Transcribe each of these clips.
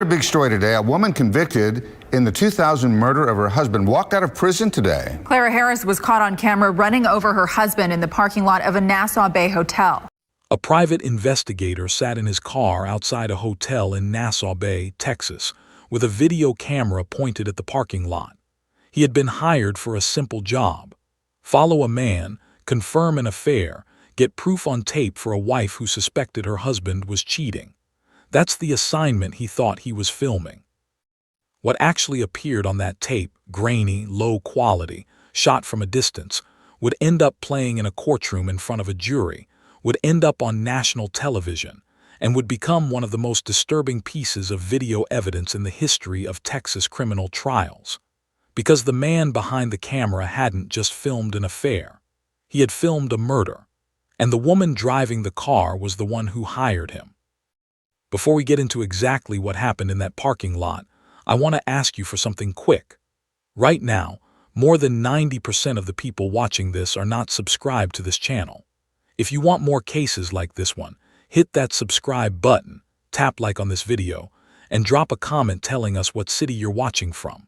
A big story today. A woman convicted in the 2000 murder of her husband walked out of prison today. Clara Harris was caught on camera running over her husband in the parking lot of a Nassau Bay hotel. A private investigator sat in his car outside a hotel in Nassau Bay, Texas, with a video camera pointed at the parking lot. He had been hired for a simple job: follow a man, confirm an affair, get proof on tape for a wife who suspected her husband was cheating. That's the assignment he thought he was filming. What actually appeared on that tape, grainy, low quality, shot from a distance, would end up playing in a courtroom in front of a jury, would end up on national television, and would become one of the most disturbing pieces of video evidence in the history of Texas criminal trials. Because the man behind the camera hadn't just filmed an affair. He had filmed a murder, and the woman driving the car was the one who hired him. Before we get into exactly what happened in that parking lot, I want to ask you for something quick. Right now, more than 90% of the people watching this are not subscribed to this channel. If you want more cases like this one, hit that subscribe button, tap like on this video, and drop a comment telling us what city you're watching from.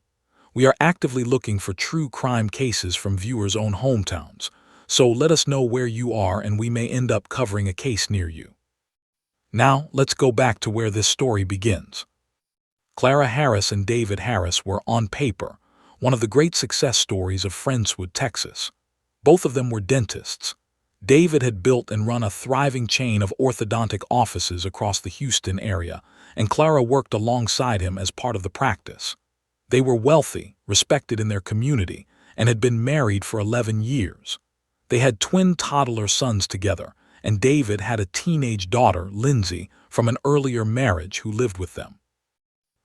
We are actively looking for true crime cases from viewers' own hometowns, so let us know where you are and we may end up covering a case near you. Now, let's go back to where this story begins. Clara Harris and David Harris were, on paper, one of the great success stories of Friendswood, Texas. Both of them were dentists. David had built and run a thriving chain of orthodontic offices across the Houston area, and Clara worked alongside him as part of the practice. They were wealthy, respected in their community, and had been married for 11 years. They had twin toddler sons together, and David had a teenage daughter, Lindsay, from an earlier marriage who lived with them.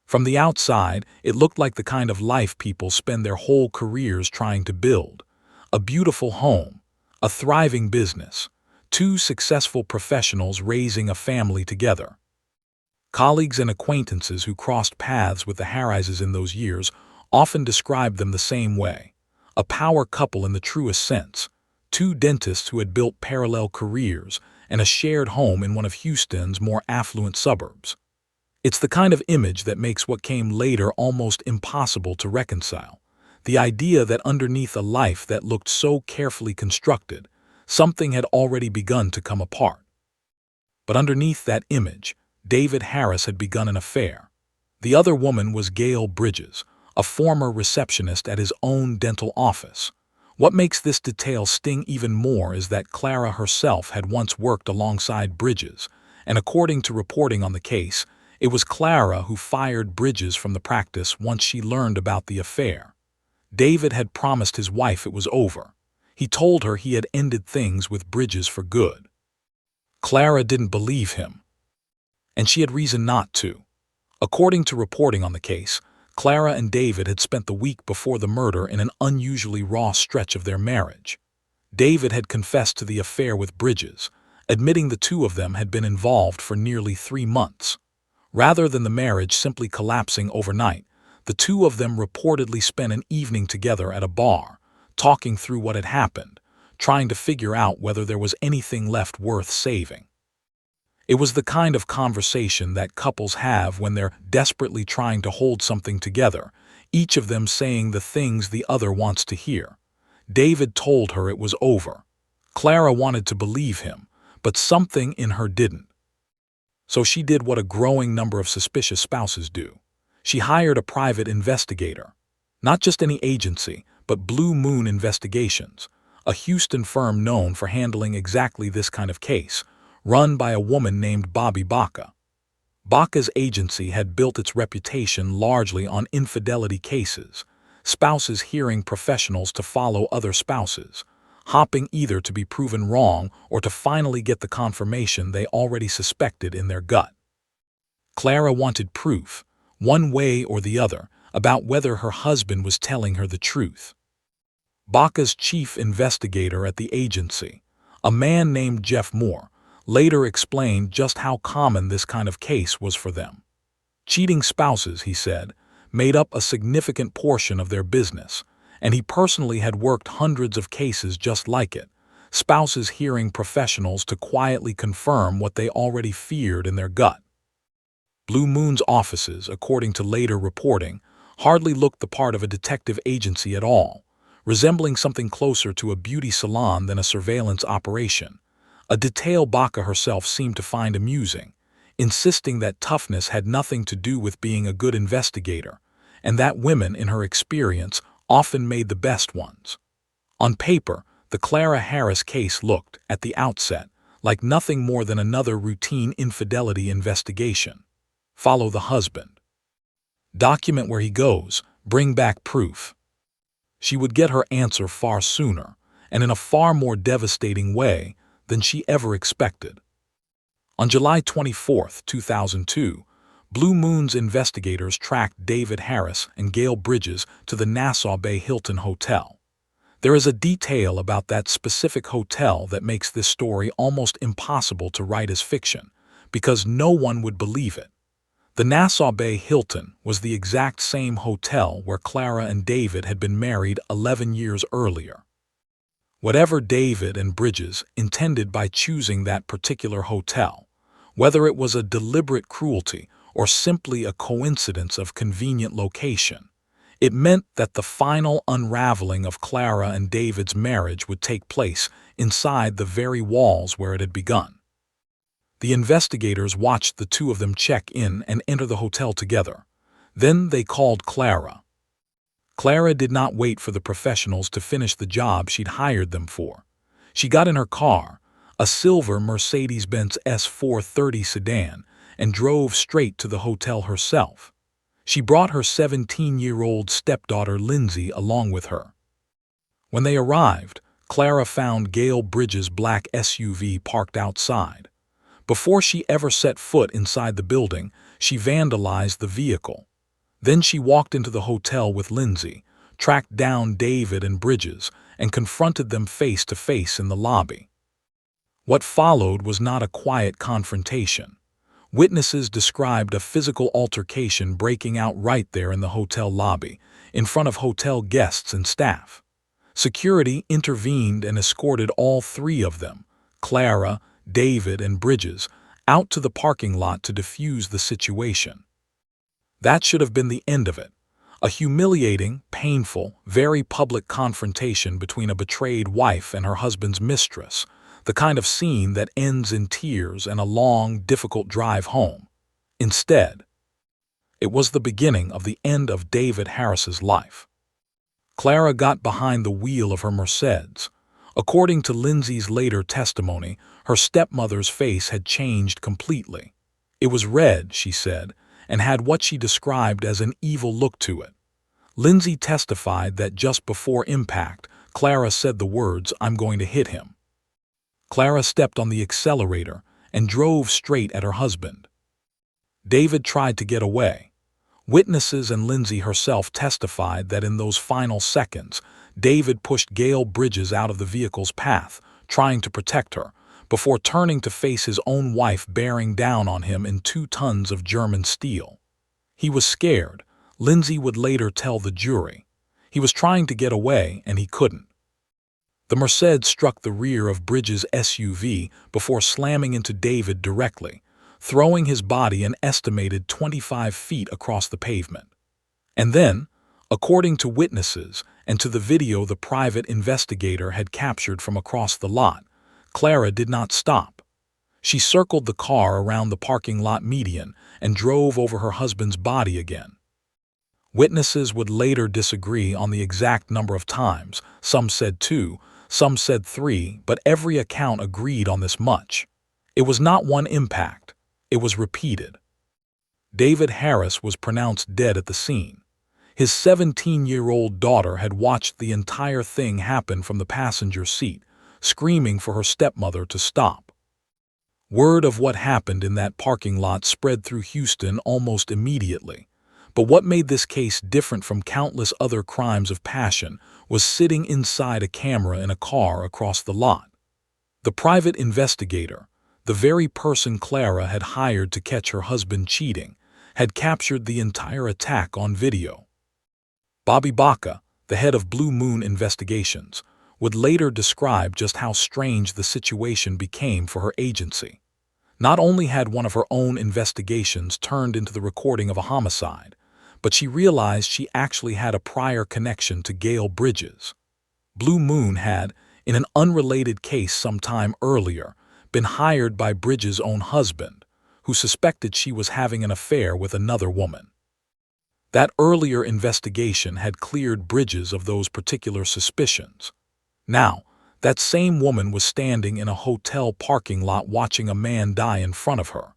From the outside, it looked like the kind of life people spend their whole careers trying to build: a beautiful home, a thriving business, two successful professionals raising a family together. Colleagues and acquaintances who crossed paths with the Harrises in those years often described them the same way: a power couple in the truest sense. Two dentists who had built parallel careers and a shared home in one of Houston's more affluent suburbs. It's the kind of image that makes what came later almost impossible to reconcile: the idea that underneath a life that looked so carefully constructed, something had already begun to come apart. But underneath that image, David Harris had begun an affair. The other woman was Gail Bridges, a former receptionist at his own dental office. What makes this detail sting even more is that Clara herself had once worked alongside Bridges, and according to reporting on the case, it was Clara who fired Bridges from the practice once she learned about the affair. David had promised his wife it was over. He told her he had ended things with Bridges for good. Clara didn't believe him, and she had reason not to. According to reporting on the case, Clara and David had spent the week before the murder in an unusually raw stretch of their marriage. David had confessed to the affair with Bridges, admitting the two of them had been involved for nearly 3 months. Rather than the marriage simply collapsing overnight, the two of them reportedly spent an evening together at a bar, talking through what had happened, trying to figure out whether there was anything left worth saving. It was the kind of conversation that couples have when they're desperately trying to hold something together, each of them saying the things the other wants to hear. David told her it was over. Clara wanted to believe him, but something in her didn't. So she did what a growing number of suspicious spouses do. She hired a private investigator. Not just any agency, but Blue Moon Investigations, a Houston firm known for handling exactly this kind of case, run by a woman named Bobby Baca. Baca's agency had built its reputation largely on infidelity cases, spouses hiring professionals to follow other spouses, hopping either to be proven wrong or to finally get the confirmation they already suspected in their gut. Clara wanted proof, one way or the other, about whether her husband was telling her the truth. Baca's chief investigator at the agency, a man named Jeff Moore, later explained just how common this kind of case was for them. Cheating spouses, he said, made up a significant portion of their business, and he personally had worked hundreds of cases just like it, spouses hearing professionals to quietly confirm what they already feared in their gut. Blue Moon's offices, according to later reporting, hardly looked the part of a detective agency at all, resembling something closer to a beauty salon than a surveillance operation, a detail Baca herself seemed to find amusing, insisting that toughness had nothing to do with being a good investigator, and that women, in her experience, often made the best ones. On paper, the Clara Harris case looked, at the outset, like nothing more than another routine infidelity investigation. Follow the husband. Document where he goes, bring back proof. She would get her answer far sooner, and in a far more devastating way than she ever expected. On July 24, 2002, Blue Moon's investigators tracked David Harris and Gail Bridges to the Nassau Bay Hilton Hotel. There is a detail about that specific hotel that makes this story almost impossible to write as fiction, because no one would believe it. The Nassau Bay Hilton was the exact same hotel where Clara and David had been married 11 years earlier. Whatever David and Bridges intended by choosing that particular hotel, whether it was a deliberate cruelty or simply a coincidence of convenient location, it meant that the final unraveling of Clara and David's marriage would take place inside the very walls where it had begun. The investigators watched the two of them check in and enter the hotel together. Then they called Clara. Clara did not wait for the professionals to finish the job she'd hired them for. She got in her car, a silver Mercedes-Benz S430 sedan, and drove straight to the hotel herself. She brought her 17-year-old stepdaughter Lindsay along with her. When they arrived, Clara found Gail Bridges' black SUV parked outside. Before she ever set foot inside the building, she vandalized the vehicle. Then she walked into the hotel with Lindsay, tracked down David and Bridges, and confronted them face to face in the lobby. What followed was not a quiet confrontation. Witnesses described a physical altercation breaking out right there in the hotel lobby, in front of hotel guests and staff. Security intervened and escorted all three of them, Clara, David, and Bridges, out to the parking lot to defuse the situation. That should have been the end of it. A humiliating, painful, very public confrontation between a betrayed wife and her husband's mistress, the kind of scene that ends in tears and a long, difficult drive home. Instead, it was the beginning of the end of David Harris's life. Clara got behind the wheel of her Mercedes. According to Lindsay's later testimony, her stepmother's face had changed completely. It was red, she said, and had what she described as an evil look to it. Lindsay testified that just before impact, Clara said the words, "I'm going to hit him." Clara stepped on the accelerator and drove straight at her husband. David tried to get away. Witnesses and Lindsay herself testified that in those final seconds, David pushed Gail Bridges out of the vehicle's path, trying to protect her, before turning to face his own wife bearing down on him in 2 tons of German steel. He was scared, Lindsay would later tell the jury. He was trying to get away, and he couldn't. The Mercedes struck the rear of Bridges' SUV before slamming into David directly, throwing his body an estimated 25 feet across the pavement. And then, according to witnesses and to the video the private investigator had captured from across the lot, Clara did not stop. She circled the car around the parking lot median and drove over her husband's body again. Witnesses would later disagree on the exact number of times. Some said 2, some said 3, but every account agreed on this much. It was not one impact. It was repeated. David Harris was pronounced dead at the scene. His 17-year-old daughter had watched the entire thing happen from the passenger seat, screaming for her stepmother to stop. Word of what happened in that parking lot spread through Houston almost immediately. But what made this case different from countless other crimes of passion was sitting inside a camera in a car across the lot. The private investigator, the very person Clara had hired to catch her husband cheating, had captured the entire attack on video. Bobby Baca, the head of Blue Moon Investigations, would later describe just how strange the situation became for her agency. Not only had one of her own investigations turned into the recording of a homicide, but she realized she actually had a prior connection to Gail Bridges. Blue Moon had, in an unrelated case some time earlier, been hired by Bridges' own husband, who suspected she was having an affair with another woman. That earlier investigation had cleared Bridges of those particular suspicions. Now, that same woman was standing in a hotel parking lot watching a man die in front of her,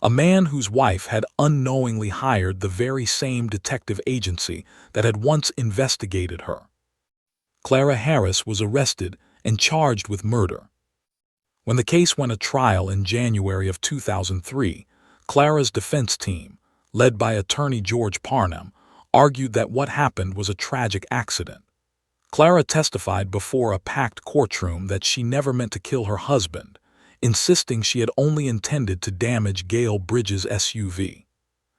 a man whose wife had unknowingly hired the very same detective agency that had once investigated her. Clara Harris was arrested and charged with murder. When the case went to trial in January of 2003, Clara's defense team, led by attorney George Parnham, argued that what happened was a tragic accident. Clara testified before a packed courtroom that she never meant to kill her husband, insisting she had only intended to damage Gail Bridges' SUV.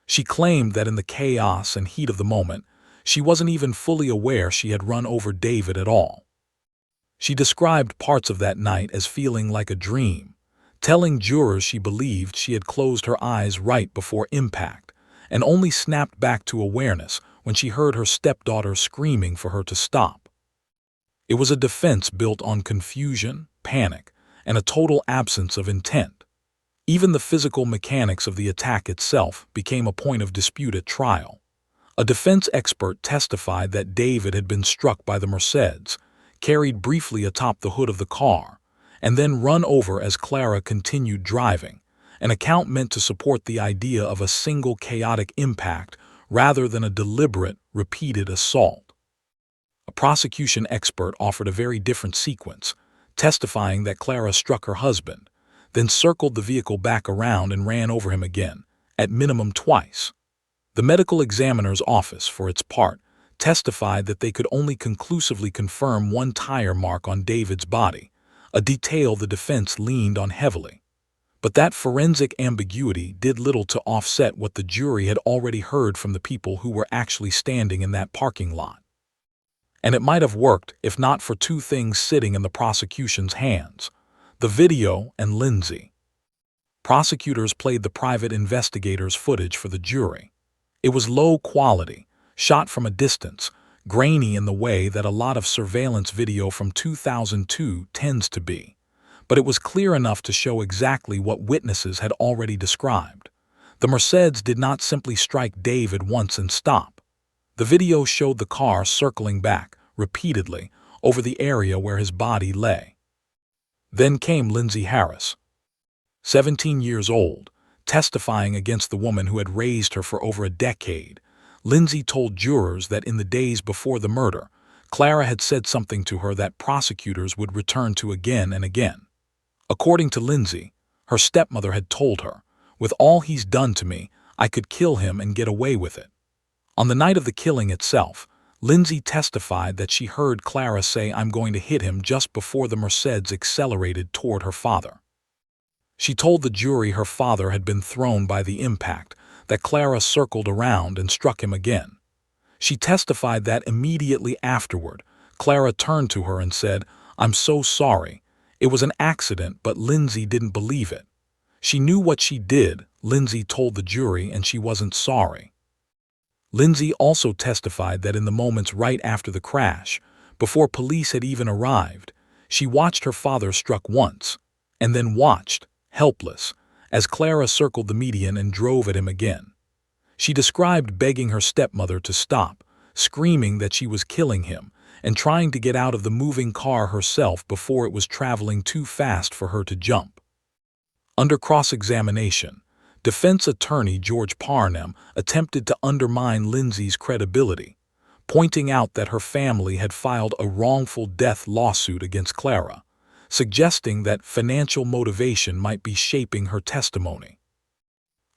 She claimed that in the chaos and heat of the moment, she wasn't even fully aware she had run over David at all. She described parts of that night as feeling like a dream, telling jurors she believed she had closed her eyes right before impact and only snapped back to awareness when she heard her stepdaughter screaming for her to stop. It was a defense built on confusion, panic, and a total absence of intent. Even the physical mechanics of the attack itself became a point of dispute at trial. A defense expert testified that David had been struck by the Mercedes, carried briefly atop the hood of the car, and then run over as Clara continued driving, an account meant to support the idea of a single chaotic impact rather than a deliberate, repeated assault. A prosecution expert offered a very different sequence, testifying that Clara struck her husband, then circled the vehicle back around and ran over him again, at minimum twice. The medical examiner's office, for its part, testified that they could only conclusively confirm one tire mark on David's body, a detail the defense leaned on heavily. But that forensic ambiguity did little to offset what the jury had already heard from the people who were actually standing in that parking lot. And it might have worked if not for two things sitting in the prosecution's hands: the video and Lindsay. Prosecutors played the private investigator's footage for the jury. It was low quality, shot from a distance, grainy in the way that a lot of surveillance video from 2002 tends to be. But it was clear enough to show exactly what witnesses had already described. The Mercedes did not simply strike David once and stop. The video showed the car circling back, repeatedly, over the area where his body lay. Then came Lindsay Harris, 17 years old, testifying against the woman who had raised her for over a decade. Lindsay told jurors that in the days before the murder, Clara had said something to her that prosecutors would return to again and again. According to Lindsay, her stepmother had told her, "With all he's done to me, I could kill him and get away with it." On the night of the killing itself, Lindsay testified that she heard Clara say, "I'm going to hit him," just before the Mercedes accelerated toward her father. She told the jury her father had been thrown by the impact, that Clara circled around and struck him again. She testified that immediately afterward, Clara turned to her and said, "I'm so sorry. It was an accident," but Lindsay didn't believe it. She knew what she did, Lindsay told the jury, and she wasn't sorry. Lindsay also testified that in the moments right after the crash, before police had even arrived, she watched her father struck once, and then watched, helpless, as Clara circled the median and drove at him again. She described begging her stepmother to stop, screaming that she was killing him, and trying to get out of the moving car herself before it was traveling too fast for her to jump. Under cross-examination, defense attorney George Parnham attempted to undermine Lindsay's credibility, pointing out that her family had filed a wrongful death lawsuit against Clara, suggesting that financial motivation might be shaping her testimony.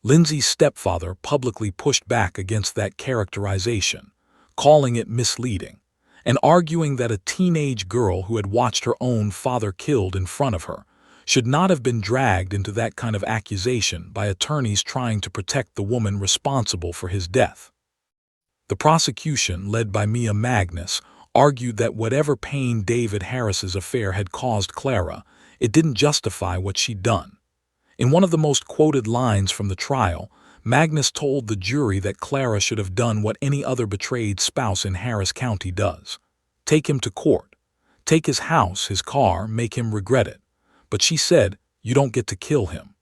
Lindsay's stepfather publicly pushed back against that characterization, calling it misleading, and arguing that a teenage girl who had watched her own father killed in front of her should not have been dragged into that kind of accusation by attorneys trying to protect the woman responsible for his death. The prosecution, led by Mia Magnus, argued that whatever pain David Harris's affair had caused Clara, it didn't justify what she'd done. In one of the most quoted lines from the trial, Magnus told the jury that Clara should have done what any other betrayed spouse in Harris County does: take him to court, take his house, his car, make him regret it. But she said, "You don't get to kill him."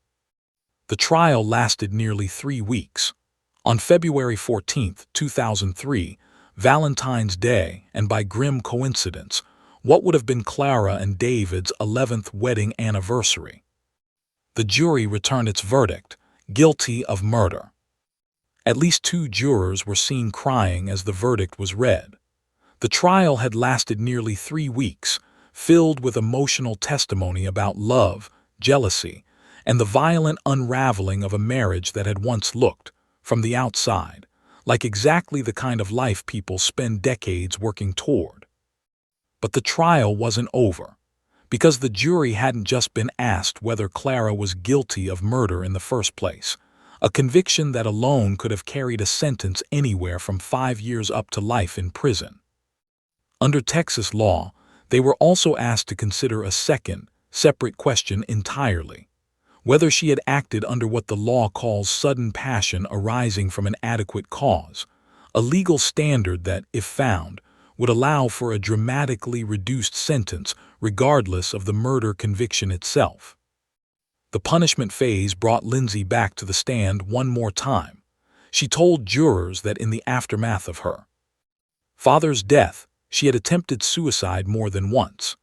The trial lasted nearly 3 weeks. On February 14, 2003, Valentine's Day, and by grim coincidence, what would have been Clara and David's 11th wedding anniversary, the jury returned its verdict: guilty of murder. At least 2 jurors were seen crying as the verdict was read. The trial had lasted nearly 3 weeks, filled with emotional testimony about love, jealousy, and the violent unraveling of a marriage that had once looked, from the outside, like exactly the kind of life people spend decades working toward. But the trial wasn't over, because the jury hadn't just been asked whether Clara was guilty of murder in the first place, a conviction that alone could have carried a sentence anywhere from 5 years up to life in prison. Under Texas law, they were also asked to consider a second, separate question entirely: whether she had acted under what the law calls sudden passion arising from an adequate cause, a legal standard that, if found, would allow for a dramatically reduced sentence regardless of the murder conviction itself. The punishment phase brought Lindsay back to the stand one more time. She told jurors that in the aftermath of her father's death, she had attempted suicide more than once.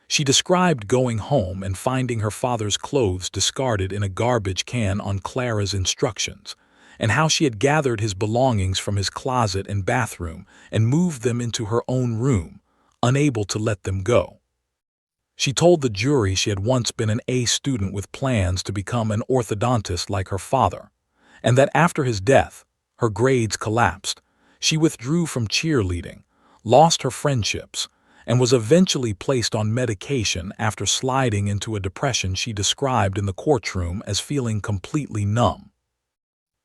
She described going home and finding her father's clothes discarded in a garbage can on Clara's instructions, and how she had gathered his belongings from his closet and bathroom and moved them into her own room, unable to let them go. She told the jury she had once been an A student with plans to become an orthodontist like her father, and that after his death, her grades collapsed. She withdrew from cheerleading, lost her friendships, and was eventually placed on medication after sliding into a depression she described in the courtroom as feeling completely numb.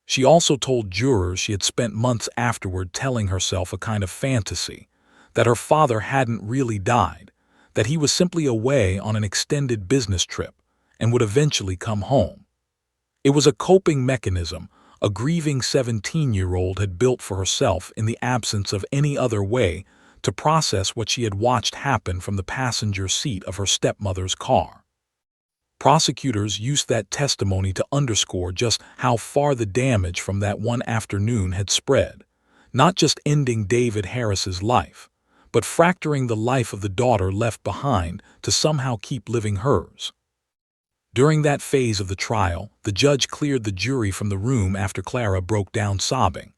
She also told jurors she had spent months afterward telling herself a kind of fantasy, that her father hadn't really died, that he was simply away on an extended business trip and would eventually come home. It was a coping mechanism a grieving 17-year-old had built for herself in the absence of any other way to process what she had watched happen from the passenger seat of her stepmother's car. Prosecutors used that testimony to underscore just how far the damage from that one afternoon had spread, not just ending David Harris's life, but fracturing the life of the daughter left behind to somehow keep living hers. During that phase of the trial, the judge cleared the jury from the room after Clara broke down sobbing.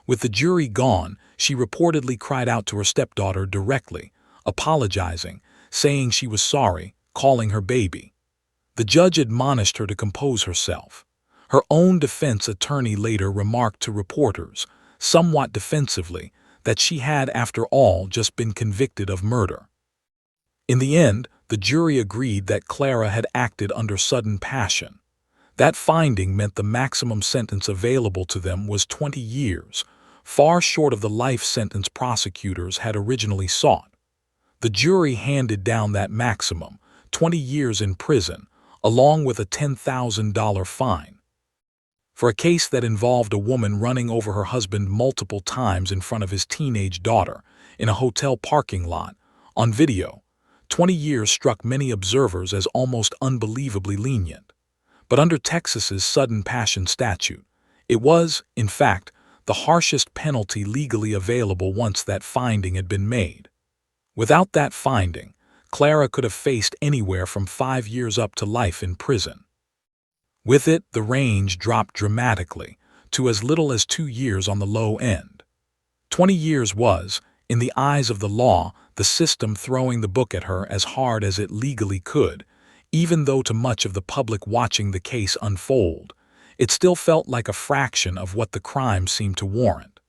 With the jury gone, she reportedly cried out to her stepdaughter directly, apologizing, saying she was sorry, calling her baby. The judge admonished her to compose herself. Her own defense attorney later remarked to reporters, somewhat defensively, that she had, after all, just been convicted of murder. In the end, the jury agreed that Clara had acted under sudden passion. That finding meant the maximum sentence available to them was 20 years, far short of the life sentence prosecutors had originally sought. The jury handed down that maximum, 20 years in prison, along with a $10,000 fine. For a case that involved a woman running over her husband multiple times in front of his teenage daughter in a hotel parking lot, on video, 20 years struck many observers as almost unbelievably lenient. But under Texas's sudden passion statute, it was, in fact, the harshest penalty legally available once that finding had been made. Without that finding, Clara could have faced anywhere from 5 years up to life in prison. With it, the range dropped dramatically, to as little as 2 years on the low end. 20 years was, in the eyes of the law, the system throwing the book at her as hard as it legally could, even though to much of the public watching the case unfold, it still felt like a fraction of what the crime seemed to warrant.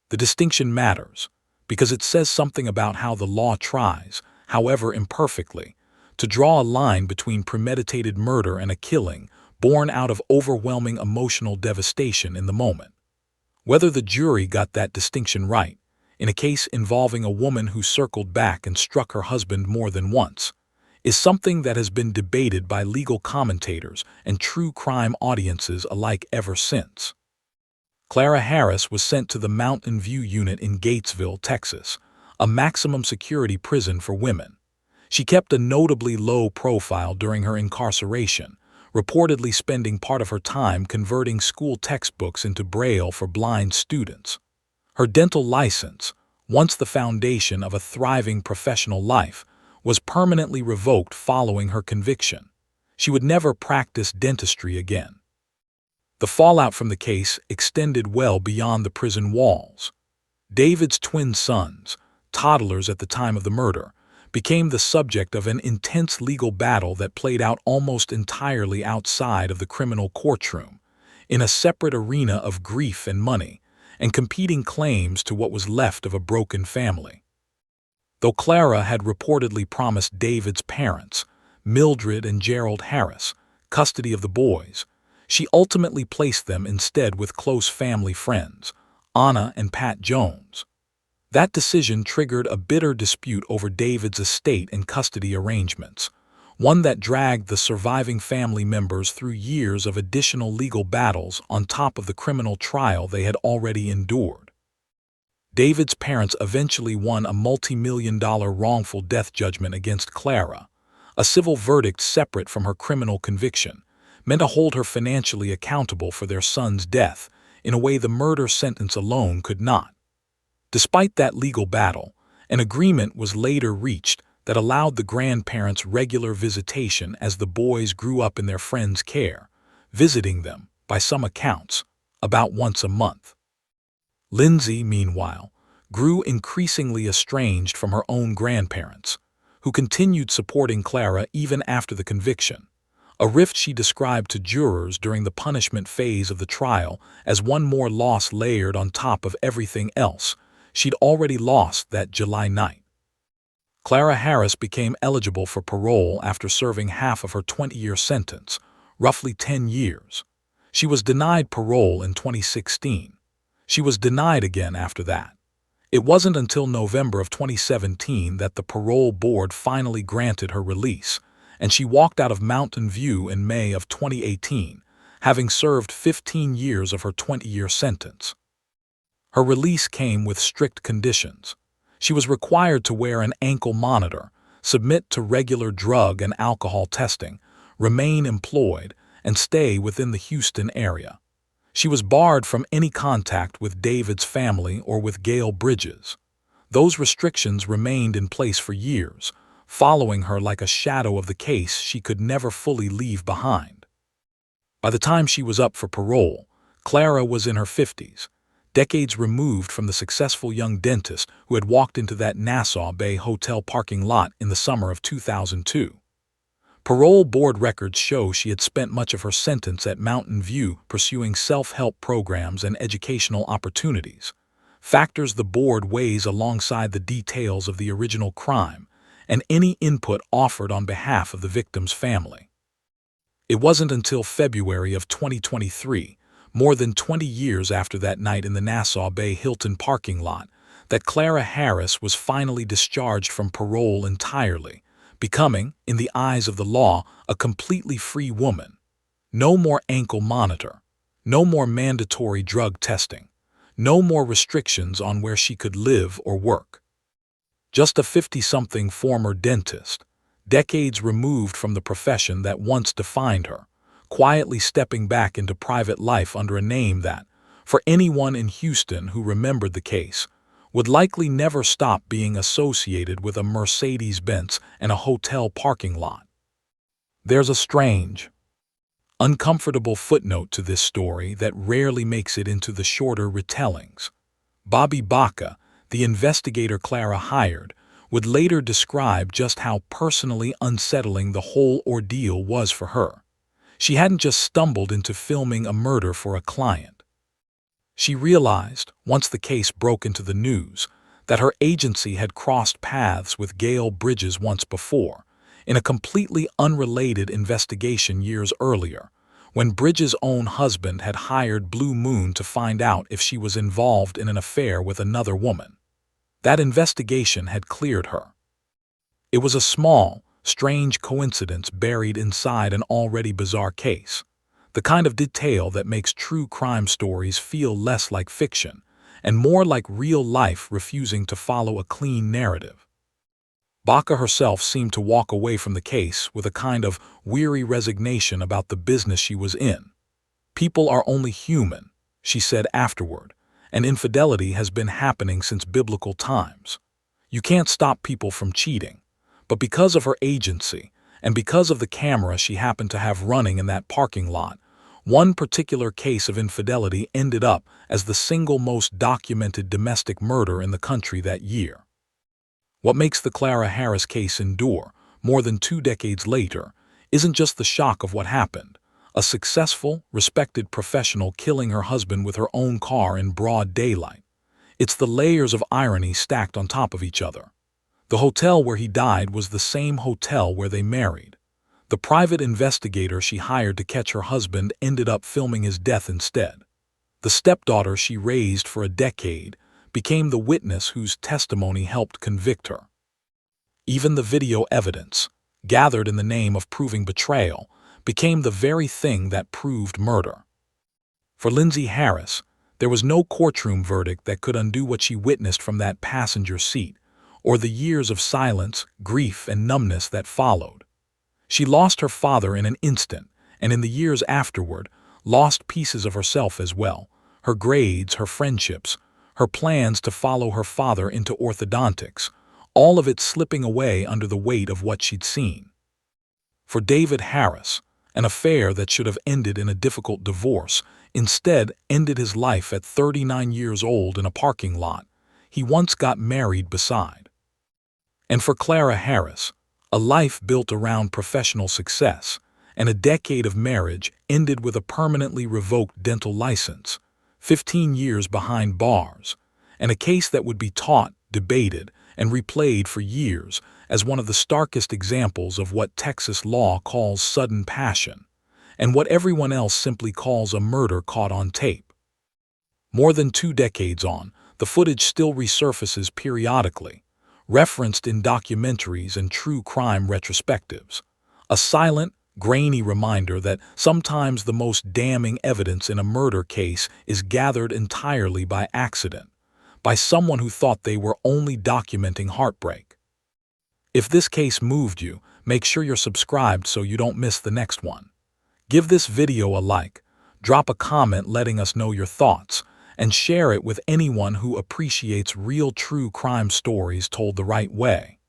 The distinction matters, because it says something about how the law tries, however imperfectly, to draw a line between premeditated murder and a killing born out of overwhelming emotional devastation in the moment. Whether the jury got that distinction right, in a case involving a woman who circled back and struck her husband more than once, is something that has been debated by legal commentators and true crime audiences alike ever since. Clara Harris was sent to the Mountain View Unit in Gatesville, Texas, a maximum security prison for women. She kept a notably low profile during her incarceration, reportedly spending part of her time converting school textbooks into Braille for blind students. Her dental license, once the foundation of a thriving professional life, was permanently revoked following her conviction. She would never practice dentistry again. The fallout from the case extended well beyond the prison walls. David's twin sons, toddlers at the time of the murder, became the subject of an intense legal battle that played out almost entirely outside of the criminal courtroom, in a separate arena of grief and money, and competing claims to what was left of a broken family. Though Clara had reportedly promised David's parents, Mildred and Gerald Harris, custody of the boys, she ultimately placed them instead with close family friends, Anna and Pat Jones. That decision triggered a bitter dispute over David's estate and custody arrangements, one that dragged the surviving family members through years of additional legal battles on top of the criminal trial they had already endured. David's parents eventually won a multi-million-dollar wrongful death judgment against Clara, a civil verdict separate from her criminal conviction, meant to hold her financially accountable for their son's death in a way the murder sentence alone could not. Despite that legal battle, an agreement was later reached that allowed the grandparents regular visitation as the boys grew up in their friends' care, visiting them, by some accounts, about once a month. Lindsay, meanwhile, grew increasingly estranged from her own grandparents, who continued supporting Clara even after the conviction, a rift she described to jurors during the punishment phase of the trial as one more loss layered on top of everything else she'd already lost that July night. Clara Harris became eligible for parole after serving half of her 20-year sentence, roughly 10 years. She was denied parole in 2016. She was denied again after that. It wasn't until November of 2017 that the parole board finally granted her release, and she walked out of Mountain View in May of 2018, having served 15 years of her 20-year sentence. Her release came with strict conditions. She was required to wear an ankle monitor, submit to regular drug and alcohol testing, remain employed, and stay within the Houston area. She was barred from any contact with David's family or with Gail Bridges. Those restrictions remained in place for years, following her like a shadow of the case she could never fully leave behind. By the time she was up for parole, Clara was in her 50s, decades removed from the successful young dentist who had walked into that Nassau Bay hotel parking lot in the summer of 2002. Parole board records show she had spent much of her sentence at Mountain View pursuing self-help programs and educational opportunities, factors the board weighs alongside the details of the original crime and any input offered on behalf of the victim's family. It wasn't until February of 2023, more than 20 years after that night in the Nassau Bay Hilton parking lot, that Clara Harris was finally discharged from parole entirely, becoming, in the eyes of the law, a completely free woman. No more ankle monitor, no more mandatory drug testing, no more restrictions on where she could live or work. Just a 50-something former dentist, decades removed from the profession that once defined her, quietly stepping back into private life under a name that, for anyone in Houston who remembered the case, would likely never stop being associated with a Mercedes-Benz and a hotel parking lot. There's a strange, uncomfortable footnote to this story that rarely makes it into the shorter retellings. Bobby Baca, the investigator Clara hired, would later describe just how personally unsettling the whole ordeal was for her. She hadn't just stumbled into filming a murder for a client. She realized, once the case broke into the news, that her agency had crossed paths with Gail Bridges once before, in a completely unrelated investigation years earlier, when Bridges' own husband had hired Blue Moon to find out if she was involved in an affair with another woman. That investigation had cleared her. It was a small, strange coincidence buried inside an already bizarre case. The kind of detail that makes true crime stories feel less like fiction and more like real life refusing to follow a clean narrative. Baca herself seemed to walk away from the case with a kind of weary resignation about the business she was in. "People are only human," she said afterward, "and infidelity has been happening since biblical times. You can't stop people from cheating." But because of her agency, and because of the camera she happened to have running in that parking lot, one particular case of infidelity ended up as the single most documented domestic murder in the country that year. What makes the Clara Harris case endure, more than 2 decades later, isn't just the shock of what happened, a successful, respected professional killing her husband with her own car in broad daylight. It's the layers of irony stacked on top of each other. The hotel where he died was the same hotel where they married. The private investigator she hired to catch her husband ended up filming his death instead. The stepdaughter she raised for a decade became the witness whose testimony helped convict her. Even the video evidence, gathered in the name of proving betrayal, became the very thing that proved murder. For Lindsay Harris, there was no courtroom verdict that could undo what she witnessed from that passenger seat, or the years of silence, grief, and numbness that followed. She lost her father in an instant, and in the years afterward, lost pieces of herself as well, her grades, her friendships, her plans to follow her father into orthodontics, all of it slipping away under the weight of what she'd seen. For David Harris, an affair that should have ended in a difficult divorce instead ended his life at 39 years old in a parking lot he once got married beside. And for Clara Harris, a life built around professional success and a decade of marriage ended with a permanently revoked dental license, 15 years behind bars, and a case that would be taught, debated, and replayed for years as one of the starkest examples of what Texas law calls sudden passion, and what everyone else simply calls a murder caught on tape. More than 2 decades on, the footage still resurfaces periodically, referenced in documentaries and true crime retrospectives, a silent, grainy reminder that sometimes the most damning evidence in a murder case is gathered entirely by accident, by someone who thought they were only documenting heartbreak. If this case moved you, make sure you're subscribed so you don't miss the next one. Give this video a like, drop a comment letting us know your thoughts, and share it with anyone who appreciates real true crime stories told the right way.